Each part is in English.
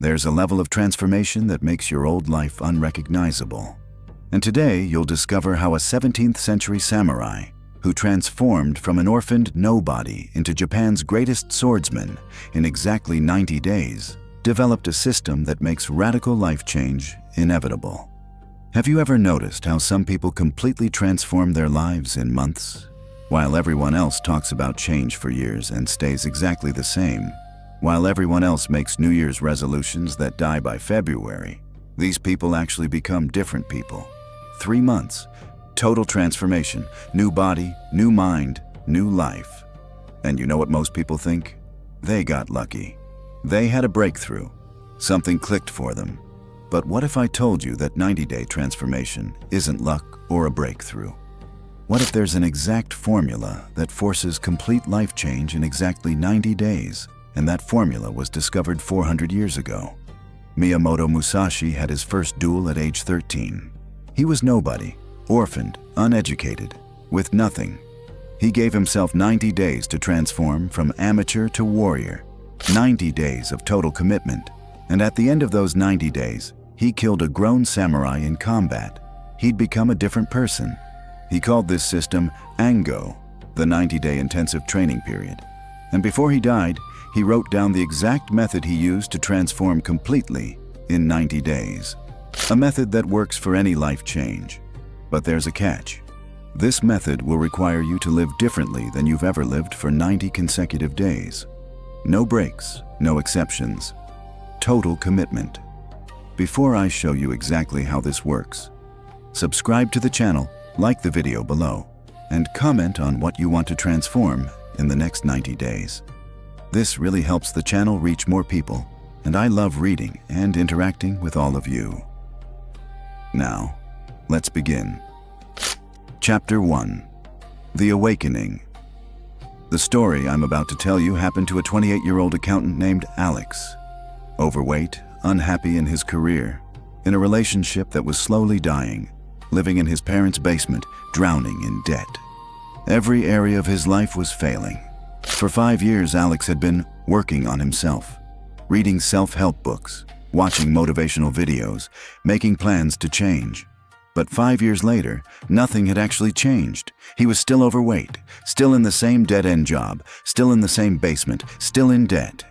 There's a level of transformation that makes your old life unrecognizable. And today, you'll discover how a 17th century samurai, who transformed from an orphaned nobody into Japan's greatest swordsman in exactly 90 days, developed a system that makes radical life change inevitable. Have you ever noticed how some people completely transform their lives in months, while everyone else talks about change for years and stays exactly the same? While everyone else makes New Year's resolutions that die by February, these people actually become different people. 3 months, total transformation, new body, new mind, new life. And you know what most people think? They got lucky. They had a breakthrough. Something clicked for them. But what if I told you that 90-day transformation isn't luck or a breakthrough? What if there's an exact formula that forces complete life change in exactly 90 days? And that formula was discovered 400 years ago. Miyamoto Musashi had his first duel at age 13. He was nobody, orphaned, uneducated, with nothing. He gave himself 90 days to transform from amateur to warrior. 90 days of total commitment. And at the end of those 90 days, he killed a grown samurai in combat. He'd become a different person. He called this system Angō, the 90-day intensive training period. And before he died, he wrote down the exact method he used to transform completely in 90 days. A method that works for any life change. But there's a catch. This method will require you to live differently than you've ever lived for 90 consecutive days. No breaks, no exceptions. Total commitment. Before I show you exactly how this works, subscribe to the channel, like the video below, and comment on what you want to transform in the next 90 days. This really helps the channel reach more people, and I love reading and interacting with all of you. Now, let's begin. Chapter 1. The Awakening. The story I'm about to tell you happened to a 28-year-old accountant named Alex. Overweight, unhappy in his career, in a relationship that was slowly dying, living in his parents' basement, drowning in debt. Every area of his life was failing. For 5 years, Alex had been working on himself, reading self-help books, watching motivational videos, making plans to change. But 5 years later, nothing had actually changed. He was still overweight, still in the same dead-end job, still in the same basement, still in debt.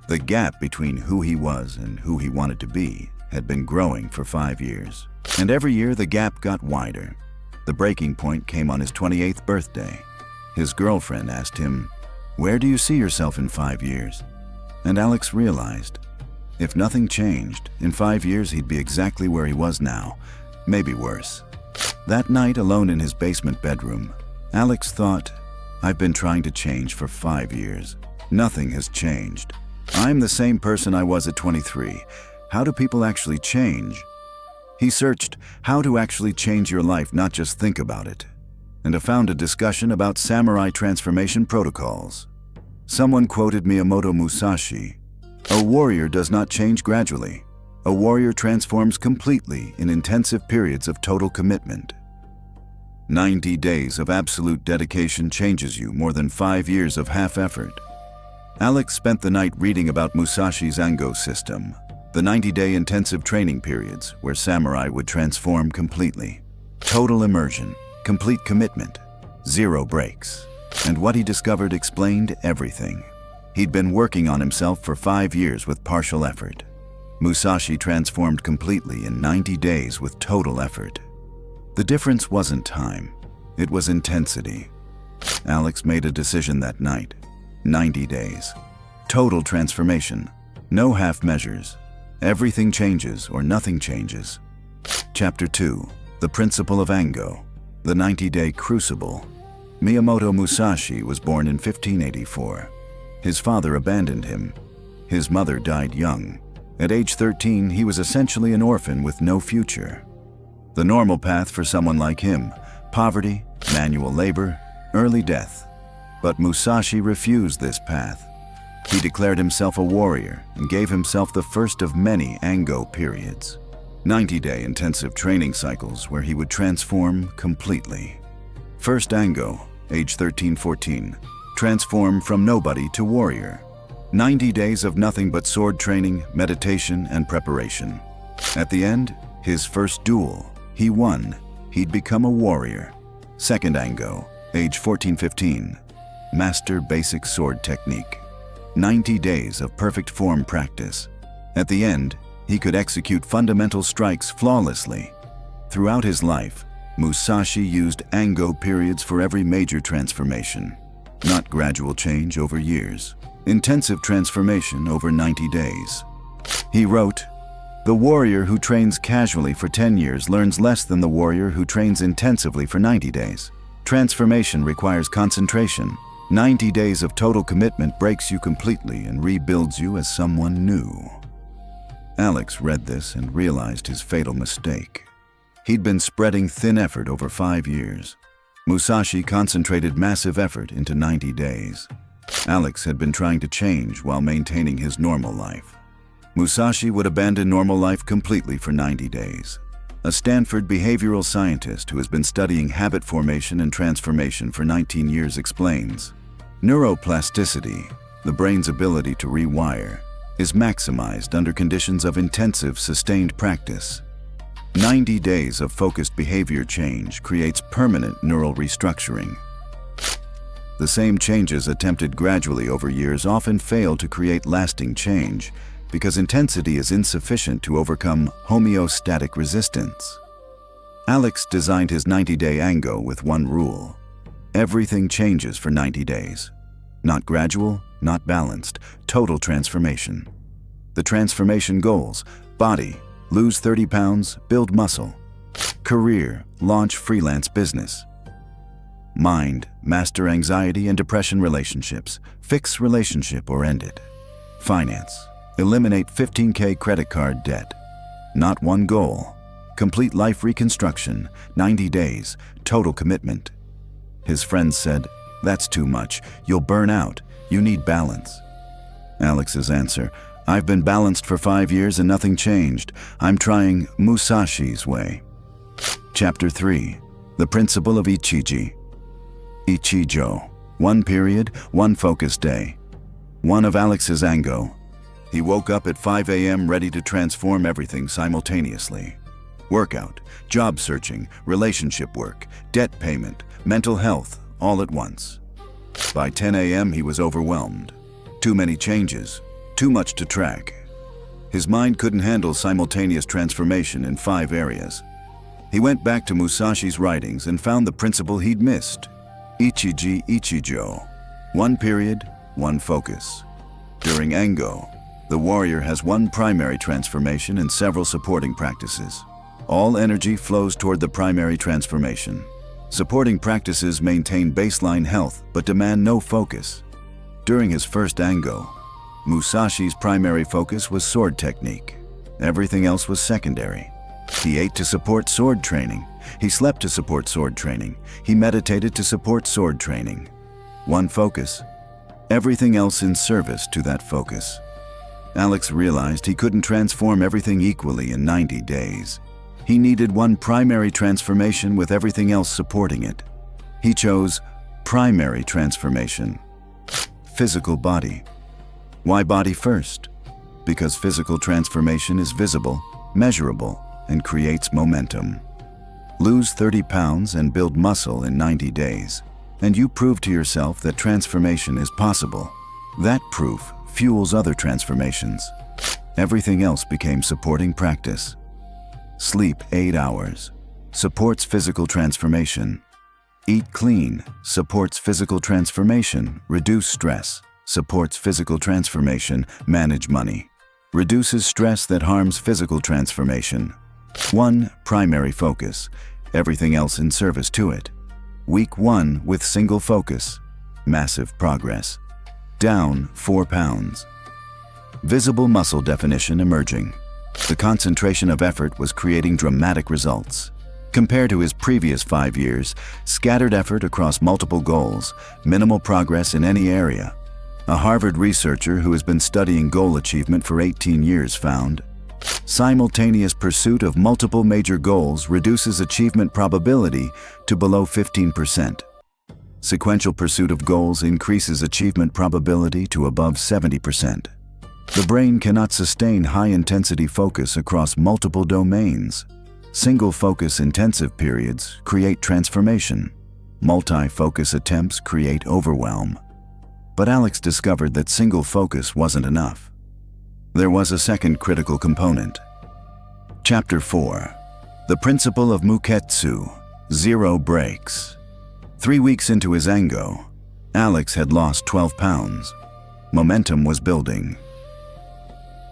The gap between who he was and who he wanted to be had been growing for 5 years. And every year the gap got wider. The breaking point came on his 28th birthday. His girlfriend asked him, "Where do you see yourself in 5 years?" And Alex realized, if nothing changed, in 5 years he'd be exactly where he was now, maybe worse. That night, alone in his basement bedroom, Alex thought, "I've been trying to change for 5 years. Nothing has changed. I'm the same person I was at 23. How do people actually change?" He searched how to actually change your life, not just think about it, and found a discussion about samurai transformation protocols. Someone quoted Miyamoto Musashi, "A warrior does not change gradually. A warrior transforms completely in intensive periods of total commitment." 90 days of absolute dedication changes you more than 5 years of half-effort. Alex spent the night reading about Musashi's Angō system, the 90-day intensive training periods where samurai would transform completely. Total immersion, complete commitment, 0 breaks. And what he discovered explained everything. He'd been working on himself for 5 years with partial effort. Musashi transformed completely in 90 days with total effort. The difference wasn't time, it was intensity. Alex made a decision that night. 90 days. Total transformation. No half measures. Everything changes or nothing changes. Chapter 2. The Principle of Angō. The 90-Day Crucible. Miyamoto Musashi was born in 1584. His father abandoned him. His mother died young. At age 13, he was essentially an orphan with no future. The normal path for someone like him: poverty, manual labor, early death. But Musashi refused this path. He declared himself a warrior and gave himself the first of many Angō periods. 90-day intensive training cycles where he would transform completely. First Angō, age 13-14, transform from nobody to warrior. 90 days of nothing but sword training, meditation, and preparation. At the end, his first duel. He won. He'd become a warrior. Second Angō, age 14-15, master basic sword technique. 90 days of perfect form practice. At the end, he could execute fundamental strikes flawlessly. Throughout his life, Musashi used Angō periods for every major transformation. Not gradual change over years. Intensive transformation over 90 days. He wrote, "The warrior who trains casually for 10 years learns less than the warrior who trains intensively for 90 days. Transformation requires concentration. 90 days of total commitment breaks you completely and rebuilds you as someone new." Alex read this and realized his fatal mistake. He'd been spreading thin effort over 5 years. Musashi concentrated massive effort into 90 days. Alex had been trying to change while maintaining his normal life. Musashi would abandon normal life completely for 90 days. A Stanford behavioral scientist who has been studying habit formation and transformation for 19 years explains, neuroplasticity, the brain's ability to rewire, is maximized under conditions of intensive, sustained practice. 90 days of focused behavior change creates permanent neural restructuring. The same changes attempted gradually over years often fail to create lasting change because intensity is insufficient to overcome homeostatic resistance. Alex designed his 90-day Angō with one rule. Everything changes for 90 days. Not gradual, not balanced, total transformation. The transformation goals: body, lose 30 pounds, build muscle. Career, launch freelance business. Mind, master anxiety and depression relationships, fix relationship or end it. Finance, eliminate 15K credit card debt. Not one goal. Complete life reconstruction, 90 days, total commitment. His friends said, "That's too much, you'll burn out, you need balance." Alex's answer, "I've been balanced for 5 years and nothing changed. I'm trying Musashi's way." Chapter 3. The Principle of Ichiji. Ichijō. One period, one focused day. One of Alex's Angō. He woke up at 5 a.m. ready to transform everything simultaneously. Workout, job searching, relationship work, debt payment, mental health, all at once. By 10 a.m. he was overwhelmed. Too many changes, too much to track. His mind couldn't handle simultaneous transformation in 5 areas. He went back to Musashi's writings and found the principle he'd missed. Ichiji, Ichijō. One period, one focus. During Angō, the warrior has one primary transformation and several supporting practices. All energy flows toward the primary transformation. Supporting practices maintain baseline health but demand no focus. During his first Angō, Musashi's primary focus was sword technique. Everything else was secondary. He ate to support sword training. He slept to support sword training. He meditated to support sword training. One focus. Everything else in service to that focus. Alex realized he couldn't transform everything equally in 90 days. He needed one primary transformation with everything else supporting it. He chose primary transformation. Physical body. Why body first? Because physical transformation is visible, measurable, and creates momentum. Lose 30 pounds and build muscle in 90 days, and you prove to yourself that transformation is possible. That proof fuels other transformations. Everything else became supporting practice. Sleep 8 hours. Supports physical transformation. Eat clean. Supports physical transformation. Reduce stress. Supports physical transformation. Manage money. Reduces stress that harms physical transformation. One primary focus. Everything else in service to it. Week 1 with single focus. Massive progress. Down 4 pounds. Visible muscle definition emerging. The concentration of effort was creating dramatic results. Compared to his previous 5 years, scattered effort across multiple goals, minimal progress in any area. A Harvard researcher who has been studying goal achievement for 18 years found, Simultaneous pursuit of multiple major goals reduces achievement probability to below 15%. Sequential pursuit of goals increases achievement probability to above 70%. The brain cannot sustain high-intensity focus across multiple domains. Single-focus intensive periods create transformation. Multi-focus attempts create overwhelm. But Alex discovered that single focus wasn't enough. There was a second critical component. Chapter 4. The Principle of Muketsu, Zero Breaks. 3 weeks into his Angō, Alex had lost 12 pounds. Momentum was building.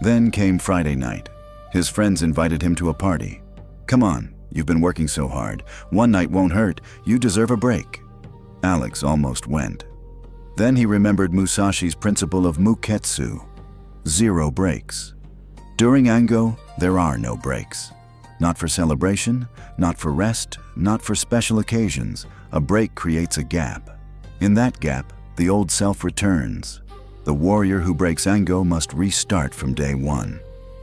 Then came Friday night. His friends invited him to a party. "Come on, you've been working so hard. One night won't hurt. You deserve a break." Alex almost went. Then he remembered Musashi's principle of Muketsu, zero breaks. During Angō, there are no breaks. Not for celebration, not for rest, not for special occasions. A break creates a gap. In that gap, the old self returns. The warrior who breaks Angō must restart from day one.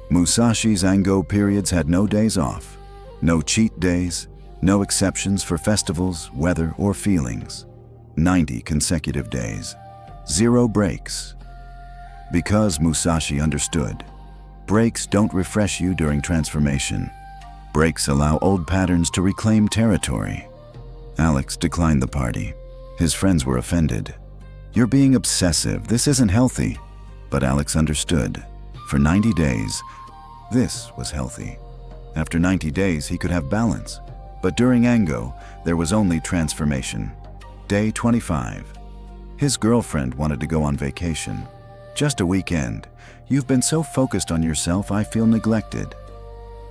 Musashi's Angō periods had no days off, no cheat days, no exceptions for festivals, weather, or feelings. 90 consecutive days. Zero breaks. Because Musashi understood, breaks don't refresh you during transformation. Breaks allow old patterns to reclaim territory. Alex declined the party. His friends were offended. "You're being obsessive. This isn't healthy." But Alex understood. For 90 days, this was healthy. After 90 days, he could have balance. But during Angō, there was only transformation. Day 25. His girlfriend wanted to go on vacation. "Just a weekend. You've been so focused on yourself, I feel neglected."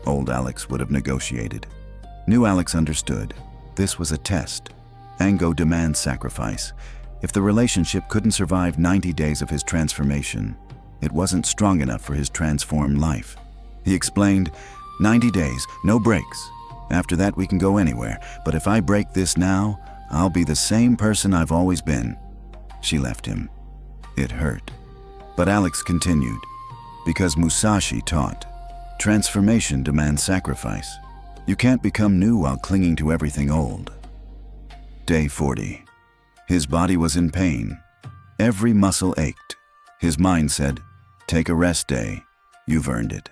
Old Alex would have negotiated. New Alex understood. This was a test. Angō demands sacrifice. If the relationship couldn't survive 90 days of his transformation, it wasn't strong enough for his transformed life. He explained, 90 days, no breaks. After that we can go anywhere, but if I break this now, I'll be the same person I've always been. She left him. It hurt. But Alex continued, because Musashi taught, transformation demands sacrifice. You can't become new while clinging to everything old. Day 40. His body was in pain. Every muscle ached. His mind said, "Take a rest day. You've earned it."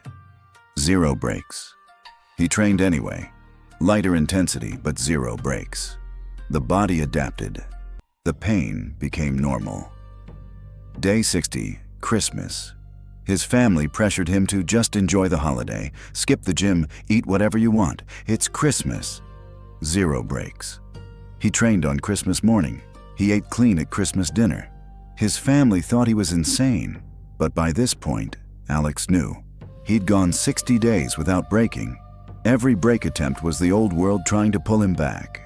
Zero breaks. He trained anyway. Lighter intensity, but zero breaks. The body adapted. The pain became normal. Day 60, Christmas. His family pressured him to just enjoy the holiday, skip the gym, eat whatever you want. It's Christmas. Zero breaks. He trained on Christmas morning. He ate clean at Christmas dinner. His family thought he was insane, but by this point, Alex knew. He'd gone 60 days without breaking. Every break attempt was the old world trying to pull him back.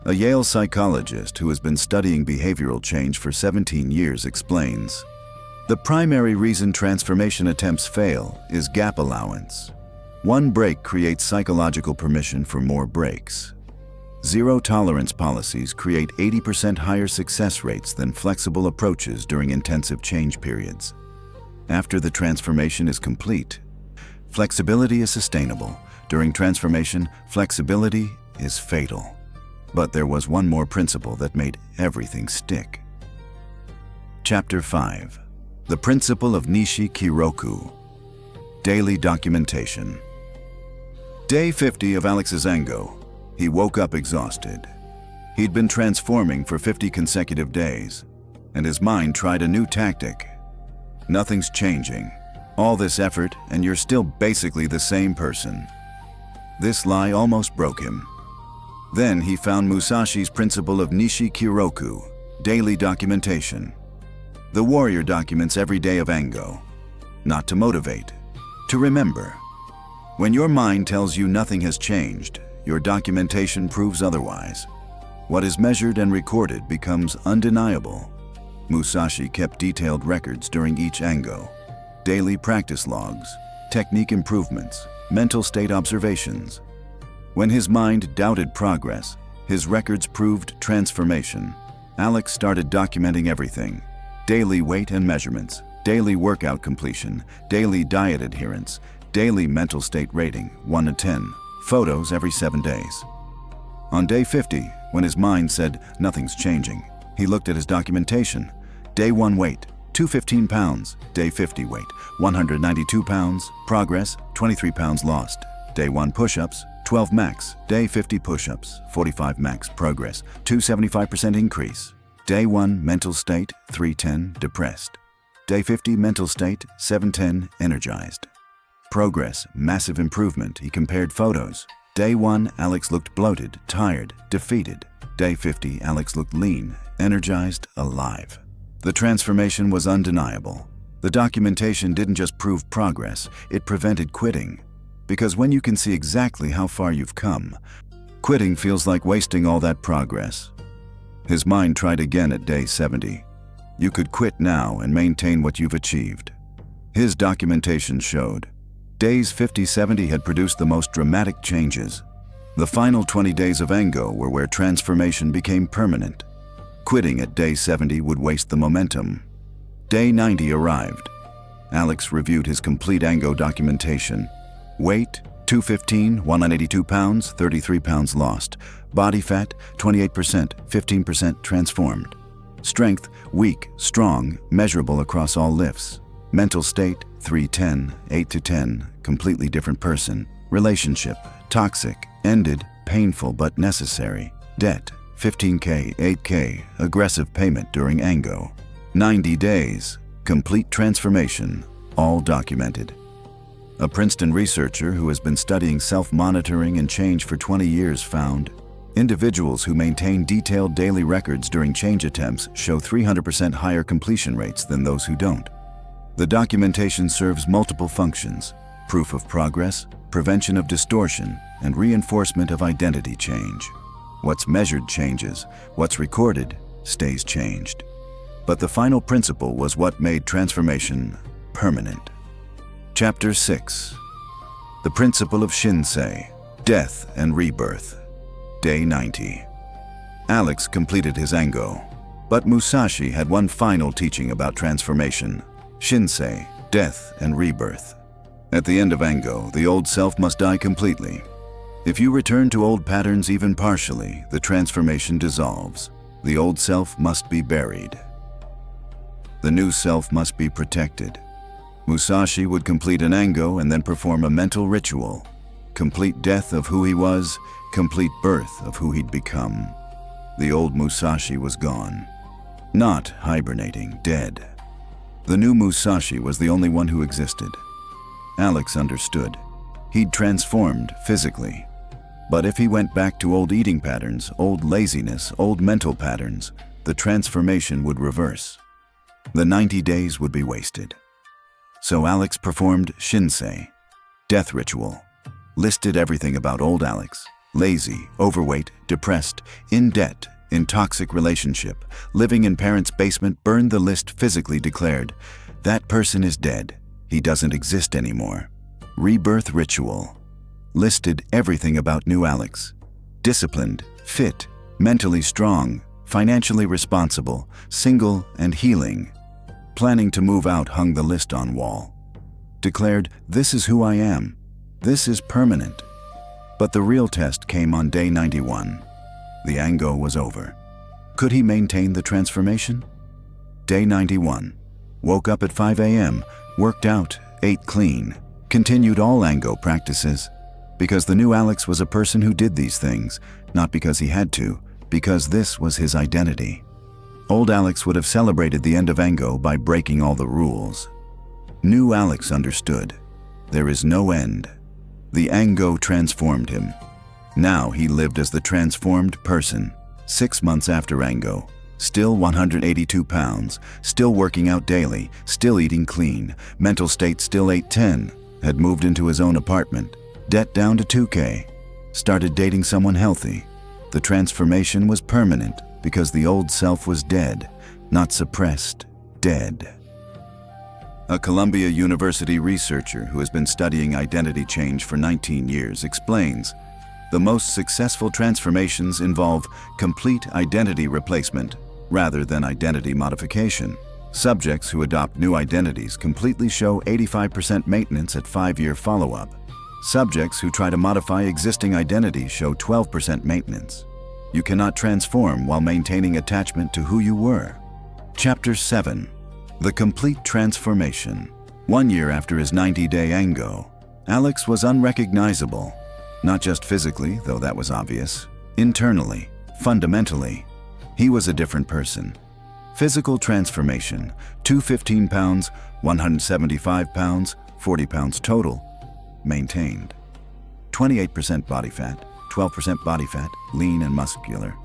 A Yale psychologist who has been studying behavioral change for 17 years explains, the primary reason transformation attempts fail is gap allowance. One break creates psychological permission for more breaks. Zero-tolerance policies create 80% higher success rates than flexible approaches during intensive change periods. After the transformation is complete, flexibility is sustainable. During transformation, flexibility is fatal. But there was one more principle that made everything stick. Chapter 5. The Principle of Nishi-Kiroku. Daily Documentation. Day 50 of Alex's Angō. He woke up exhausted. He'd been transforming for 50 consecutive days, and his mind tried a new tactic. Nothing's changing. All this effort, and you're still basically the same person. This lie almost broke him. Then he found Musashi's principle of Nishi-Kiroku, daily documentation. The warrior documents every day of Angō, not to motivate, to remember. When your mind tells you nothing has changed, your documentation proves otherwise. What is measured and recorded becomes undeniable. Musashi kept detailed records during each Angō, daily practice logs, technique improvements, mental state observations. When his mind doubted progress, his records proved transformation. Alex started documenting everything: daily weight and measurements, daily workout completion, daily diet adherence, Daily mental state rating, 1 to 10. Photos every 7 days. On day 50, when his mind said nothing's changing, he looked at his documentation. Day 1 weight, 215 pounds. Day 50 weight, 192 pounds. Progress, 23 pounds lost. Day 1 push-ups, 12 max. Day 50 push-ups, 45 max. Progress, 275% increase. Day 1 mental state, 310, depressed. Day 50 mental state, 710, energized. Progress, massive improvement. He compared photos. Day 1, Alex looked bloated, tired, defeated. Day 50, Alex looked lean, energized, alive. The transformation was undeniable. The documentation didn't just prove progress, it prevented quitting. Because when you can see exactly how far you've come, quitting feels like wasting all that progress. His mind tried again at day 70. You could quit now and maintain what you've achieved. His documentation showed. Days 50-70 had produced the most dramatic changes. The final 20 days of Angō were where transformation became permanent. Quitting at day 70 would waste the momentum. Day 90 arrived. Alex reviewed his complete Angō documentation. Weight, 215, 182 pounds, 33 pounds lost. Body fat, 28%, 15% transformed. Strength, weak, strong, measurable across all lifts. Mental state, 310, 8 to 10, completely different person. Relationship, toxic, ended, painful but necessary. Debt, 15K, 8K, aggressive payment during Angō. 90 days, complete transformation, all documented. A Princeton researcher who has been studying self-monitoring and change for 20 years found individuals who maintain detailed daily records during change attempts show 300% higher completion rates than those who don't. The documentation serves multiple functions: proof of progress, prevention of distortion, and reinforcement of identity change. What's measured changes, what's recorded stays changed. But the final principle was what made transformation permanent. Chapter 6. The Principle of Shinsei, Death and Rebirth. Day 90. Alex completed his Angō, but Musashi had one final teaching about transformation: Shinsei, death and rebirth. At the end of Angō, the old self must die completely. If you return to old patterns even partially, the transformation dissolves. The old self must be buried. The new self must be protected. Musashi would complete an Angō and then perform a mental ritual. Complete death of who he was, complete birth of who he'd become. The old Musashi was gone. Not hibernating, dead. The new Musashi was the only one who existed. Alex understood. He'd transformed physically. But if he went back to old eating patterns, old laziness, old mental patterns, the transformation would reverse. The 90 days would be wasted. So Alex performed Shinsei, death ritual, listed everything about old Alex: lazy, overweight, depressed, in debt, in toxic relationship, living in parents' basement, burned the list, physically declared, that person is dead, he doesn't exist anymore. Rebirth ritual, listed everything about new Alex: disciplined, fit, mentally strong, financially responsible, single and healing. Planning to move out hung the list on wall. Declared, this is who I am. This is permanent. But the real test came on day 91. The Angō was over. Could he maintain the transformation? Day 91. Woke up at 5 a.m., worked out, ate clean, continued all Angō practices. Because the new Alex was a person who did these things, not because he had to, because this was his identity. Old Alex would have celebrated the end of Angō by breaking all the rules. New Alex understood. There is no end. The Angō transformed him. Now he lived as the transformed person. 6 months after Angō, still 182 pounds, still working out daily, still eating clean, mental state still 810, had moved into his own apartment, debt down to 2K, started dating someone healthy. The transformation was permanent because the old self was dead, not suppressed, dead. A Columbia University researcher who has been studying identity change for 19 years explains, the most successful transformations involve complete identity replacement rather than identity modification. Subjects who adopt new identities completely show 85% maintenance at 5-year follow-up. Subjects who try to modify existing identities show 12% maintenance. You cannot transform while maintaining attachment to who you were. Chapter 7. The Complete Transformation. 1 year after his 90-day Angō, Alex was unrecognizable. Not just physically, though that was obvious. Internally, fundamentally, he was a different person. Physical transformation: 215 pounds, 175 pounds, 40 pounds total, maintained. 28% body fat, 12% body fat, lean and muscular.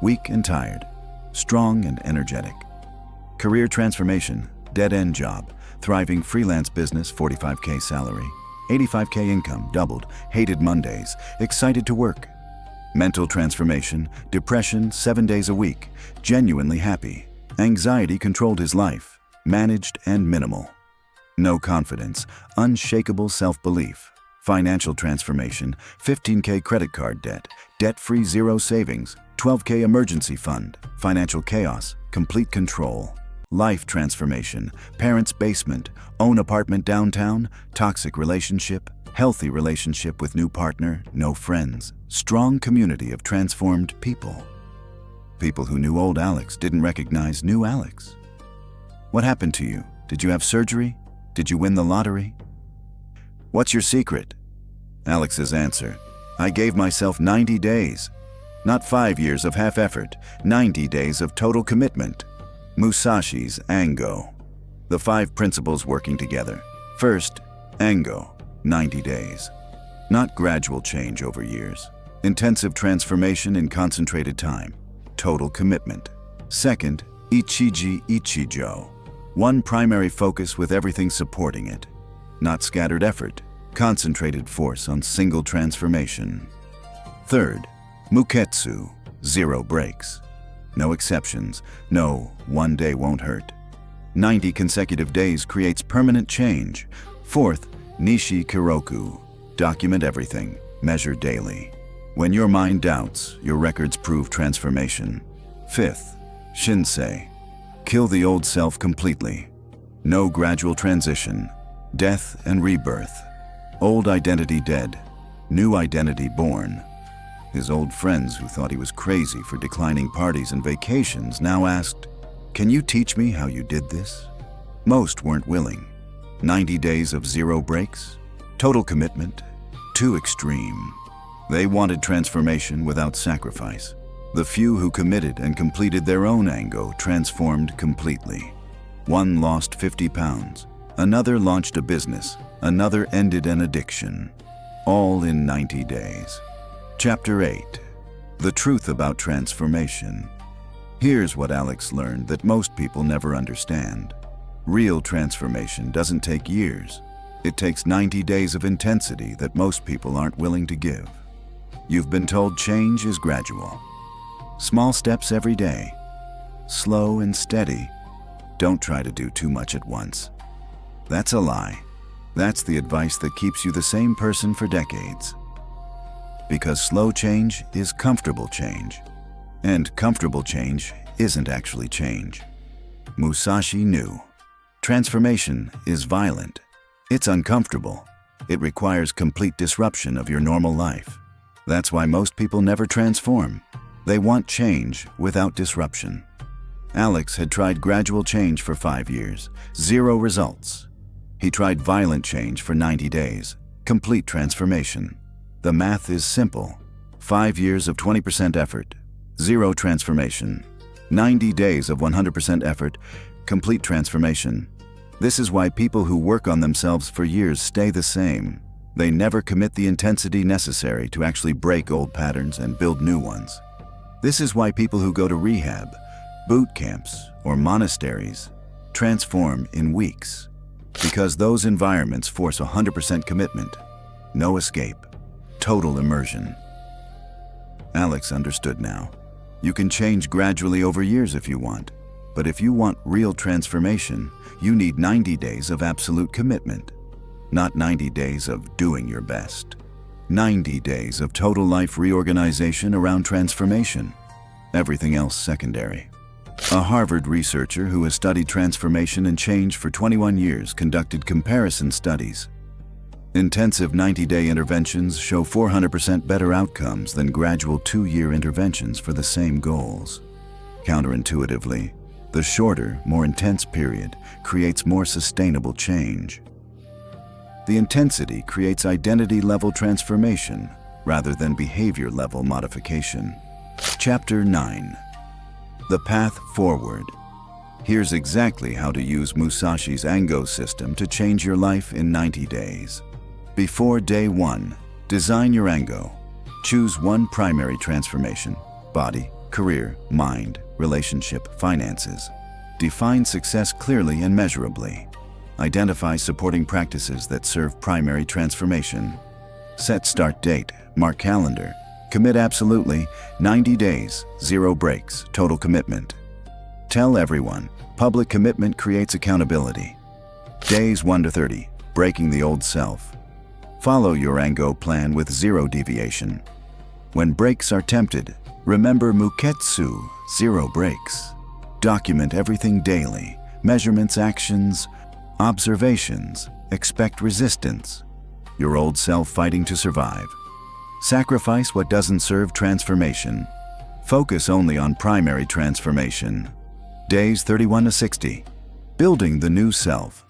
Weak and tired, strong and energetic. Career transformation: dead-end job, thriving freelance business, 45K salary, 85K income, doubled, hated Mondays, excited to work. Mental transformation: depression 7 days a week, genuinely happy. Anxiety controlled his life, managed and minimal. No confidence, unshakable self-belief. Financial transformation: 15K credit card debt, debt-free, zero savings, 12K emergency fund, financial chaos, complete control. Life transformation: parents' basement, own apartment downtown, toxic relationship, healthy relationship with new partner, no friends, strong community of transformed people. People who knew old Alex didn't recognize new Alex. What happened to you? Did you have surgery? Did you win the lottery? What's your secret? Alex's answer: I gave myself 90 days. Not 5 years of half effort, 90 days of total commitment. Musashi's Angō. The 5 principles working together. First, Angō, 90 days. Not gradual change over years. Intensive transformation in concentrated time. Total commitment. Second, Ichijō. One primary focus with everything supporting it. Not scattered effort. Concentrated force on single transformation. Third, Muketsu. 0 breaks. No exceptions. No, 1 day won't hurt. 90 consecutive days creates permanent change. Fourth, Nishi Kiroku. Document everything. Measure daily. When your mind doubts, your records prove transformation. Fifth, Shinsei. Kill the old self completely. No gradual transition. Death and rebirth. Old identity dead. New identity born. His old friends who thought he was crazy for declining parties and vacations now asked, "Can you teach me how you did this?" Most weren't willing. 90 days of 0 breaks? Total commitment? Too extreme. They wanted transformation without sacrifice. The few who committed and completed their own Angō transformed completely. One lost 50 pounds. Another launched a business. Another ended an addiction. All in 90 days. Chapter 8. The Truth About Transformation. Here's what Alex learned that most people never understand. Real transformation doesn't take years. It takes 90 days of intensity that most people aren't willing to give. You've been told change is gradual. Small steps every day. Slow and steady. Don't try to do too much at once. That's a lie. That's the advice that keeps you the same person for decades. Because slow change is comfortable change. And comfortable change isn't actually change. Musashi knew. Transformation is violent. It's uncomfortable. It requires complete disruption of your normal life. That's why most people never transform. They want change without disruption. Alex had tried gradual change for 5 years, 0 results. He tried violent change for 90 days, complete transformation. The math is simple. 5 years of 20% effort, 0 transformation. 90 days of 100% effort, complete transformation. This is why people who work on themselves for years stay the same. They never commit the intensity necessary to actually break old patterns and build new ones. This is why people who go to rehab, boot camps, or monasteries transform in weeks. Because those environments force 100% commitment, no escape, total immersion. Alex understood now. You can change gradually over years if you want, but if you want real transformation, you need 90 days of absolute commitment. Not 90 days of doing your best. 90 days of total life reorganization around transformation. Everything else secondary. A Harvard researcher who has studied transformation and change for 21 years conducted comparison studies. Intensive 90-day interventions show 400% better outcomes than gradual 2-year interventions for the same goals. Counterintuitively, the shorter, more intense period creates more sustainable change. The intensity creates identity-level transformation rather than behavior-level modification. Chapter 9. The Path Forward. Here's exactly how to use Musashi's Angō system to change your life in 90 days. Before day 1, design your Angō. Choose one primary transformation: body, career, mind, relationship, finances. Define success clearly and measurably. Identify supporting practices that serve primary transformation. Set start date, mark calendar. Commit absolutely, 90 days, 0 breaks, total commitment. Tell everyone, public commitment creates accountability. Days 1 to 30, breaking the old self. Follow your Angō plan with 0 deviation. When breaks are tempted, remember Muketsu, 0 breaks. Document everything daily, measurements, actions, observations. Expect resistance. Your old self fighting to survive. Sacrifice what doesn't serve transformation. Focus only on primary transformation. Days 31 to 60. Building the new self.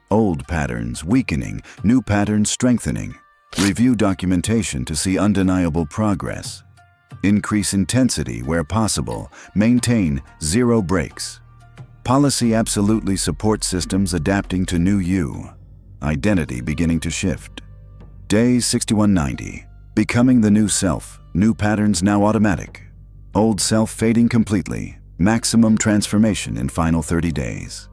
Old patterns weakening, new patterns strengthening. Review documentation to see undeniable progress. Increase intensity where possible. Maintain 0 breaks. Policy absolutely supports systems adapting to new you. Identity beginning to shift. Days 61-90. Becoming the new self. New patterns now automatic. Old self fading completely. Maximum transformation in final 30 days.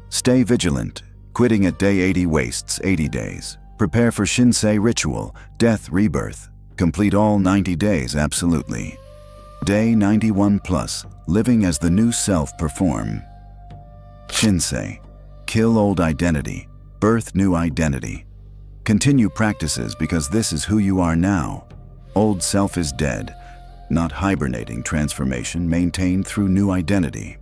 Stay vigilant. Quitting at day 80 wastes 80 days. Prepare for Shinsei ritual, death, rebirth. Complete all 90 days absolutely. Day 91 plus. Living as the new self perform. Shinsei. Kill old identity. Birth new identity. Continue practices because this is who you are now. Old self is dead, not hibernating transformation maintained through new identity.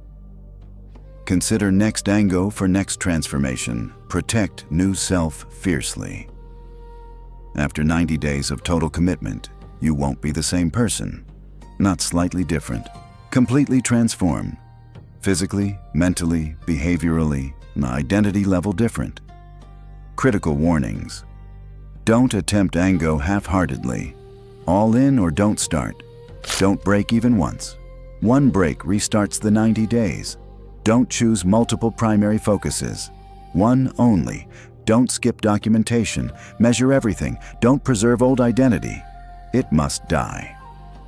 Consider next Angō for next transformation. Protect new self fiercely. After 90 days of total commitment, you won't be the same person. Not slightly different. Completely transformed. Physically, mentally, behaviorally, identity level different. Critical warnings. Don't attempt Angō half-heartedly. All in or don't start. Don't break even once. One break restarts the 90 days. Don't choose multiple primary focuses. One only. Don't skip documentation. Measure everything. Don't preserve old identity. It must die.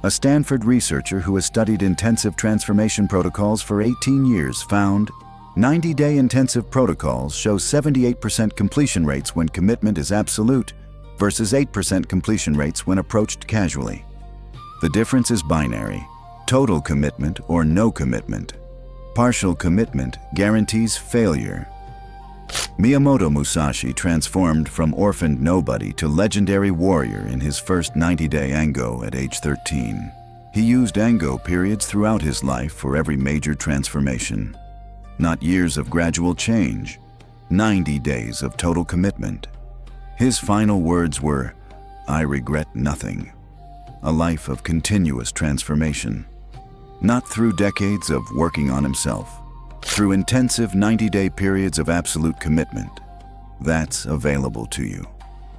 A Stanford researcher who has studied intensive transformation protocols for 18 years found 90-day intensive protocols show 78% completion rates when commitment is absolute versus 8% completion rates when approached casually. The difference is binary: total commitment or no commitment. Partial commitment guarantees failure. Miyamoto Musashi transformed from orphaned nobody to legendary warrior in his first 90-day Angō at age 13. He used Angō periods throughout his life for every major transformation. Not years of gradual change, 90 days of total commitment. His final words were, "I regret nothing." A life of continuous transformation. Not through decades of working on himself, through intensive 90-day periods of absolute commitment. That's available to you.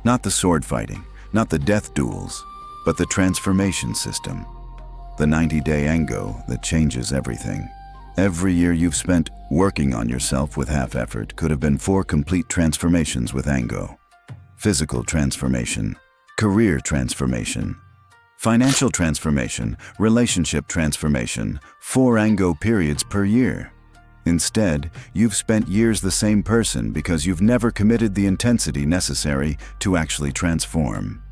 Not the sword fighting, not the death duels, but the transformation system. The 90-day Angō that changes everything. Every year you've spent working on yourself with half effort could have been 4 complete transformations with Angō. Physical transformation, career transformation, financial transformation, relationship transformation, 4 Angō periods per year. Instead, you've spent years the same person because you've never committed the intensity necessary to actually transform.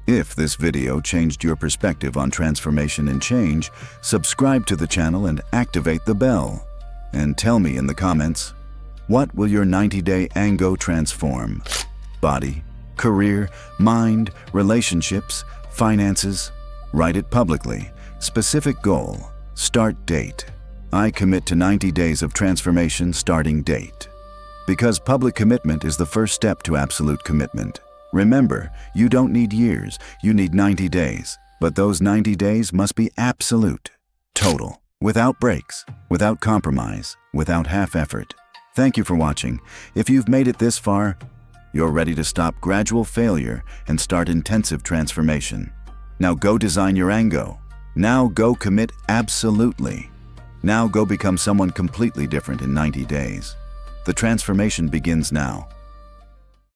If this video changed your perspective on transformation and change, subscribe to the channel and activate the bell. And tell me in the comments, what will your 90-day Angō transform? Body, career, mind, relationships, finances? Write it publicly. Specific goal. Start date. I commit to 90 days of transformation starting date. Because public commitment is the first step to absolute commitment. Remember, you don't need years, you need 90 days. But those 90 days must be absolute, total, without breaks, without compromise, without half effort. Thank you for watching. If you've made it this far, you're ready to stop gradual failure and start intensive transformation. Now go design your Angō. Now go commit absolutely. Now go become someone completely different in 90 days. The transformation begins now.